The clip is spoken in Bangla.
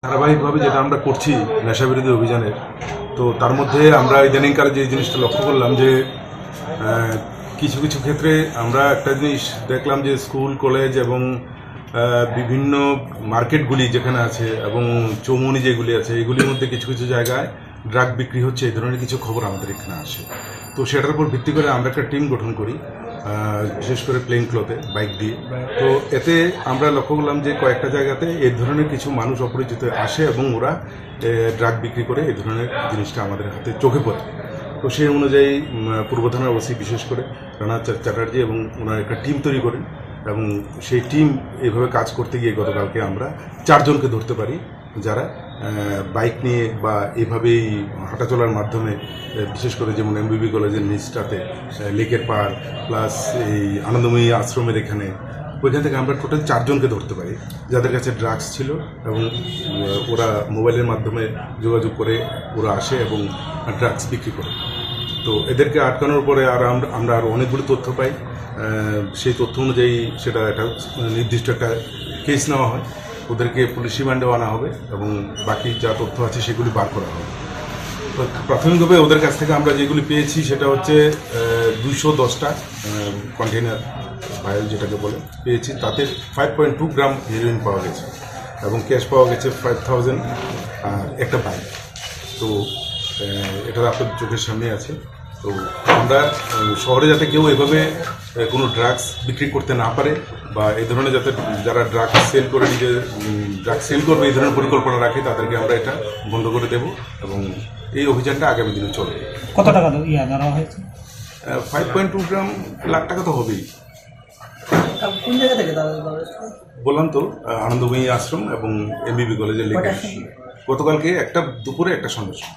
ধারাবাহিকভাবে যেটা আমরা করছি নেশাবিরোধী অভিযানের, তো তার মধ্যে আমরা ইদানিংকালে যে জিনিসটা লক্ষ্য করলাম যে কিছু কিছু ক্ষেত্রে আমরা একটা জিনিস দেখলাম যে স্কুল কলেজ এবং বিভিন্ন মার্কেটগুলি যেখানে আছে এবং চৌমুনি যেগুলি আছে এগুলির মধ্যে কিছু কিছু জায়গায় ড্রাগ বিক্রি হচ্ছে, এই ধরনের কিছু খবর আমাদের এখানে আসে। তো সেটার উপর ভিত্তি করে আমরা একটা টিম গঠন করি, বিশেষ করে প্লেন ক্লথে বাইক দিয়ে। তো এতে আমরা লক্ষ্য করলাম যে কয়েকটা জায়গাতে এই ধরনের কিছু মানুষ অপরিচিত আসে এবং ওরা ড্রাগ বিক্রি করে এই ধরনের জিনিসটা আমাদের হাতে চোখে পড়ে। তো সেই অনুযায়ী পূর্ব থানার ওসি বিশেষ করে রানা চ্যাটার্জি এবং ওনার একটা টিম তৈরি করেন এবং সেই টিম এইভাবে কাজ করতে গিয়ে গতকালকে আমরা 4 জনকে ধরতে পারি, যারা বাইক নিয়ে বা এভাবেই হাঁটা চলার মাধ্যমে, বিশেষ করে যেমন এমবিবি কলেজের নিচটাতে লেকের পাড় প্লাস এই আনন্দময়ী আশ্রমের এখানে, ওইখান থেকে আমরা টোটাল 4 জনকে ধরতে পারি যাদের কাছে ড্রাগস ছিল এবং ওরা মোবাইলের মাধ্যমে যোগাযোগ করে ওরা আসে এবং ড্রাগস বিক্রি করে। তো এদেরকে আটকানোর পরে আমরা আরও অনেকগুলো তথ্য পাই। সেই তথ্য অনুযায়ী সেটা একটা নির্দিষ্ট একটা কেস নেওয়া হয়, ওদেরকে পুলিশ রিমান্ডেও আনা হবে এবং বাকি যা তথ্য আছে সেগুলি বার করা হবে। তো প্রাথমিকভাবে ওদের কাছ থেকে আমরা যেগুলি পেয়েছি সেটা হচ্ছে 210টা কন্টেনার ভাইল যেটাকে বলে পেয়েছি, তাতে 5.2 গ্রাম হেরোইন পাওয়া গেছে এবং ক্যাশ পাওয়া গেছে 5000 আর একটা বাইক। তো এটা আপনার চোখের সামনে আছে। তো আমরা শহরে যাতে কেউ এভাবে কোনো ড্রাগস বিক্রি করতে না পারে বা এই ধরনের যাতে যারা ড্রাগস সেল করে নিজের ড্রাগস সেল করবে এই ধরনের পরিকল্পনা রাখে তাদেরকে আমরা এটা বন্ধ করে দেব এবং এই অভিযানটা আগামী দিনে চলবে। কত টাকা ধরা হয়েছে? 5.2 গ্রাম, লাখ টাকা তো হবেই। কোন জায়গা থেকে বললাম তো আনন্দময়ী আশ্রম এবং এমবিবি কলেজের লেগে। গতকালকে একটা দুপুরে একটা সন্ধ্যা।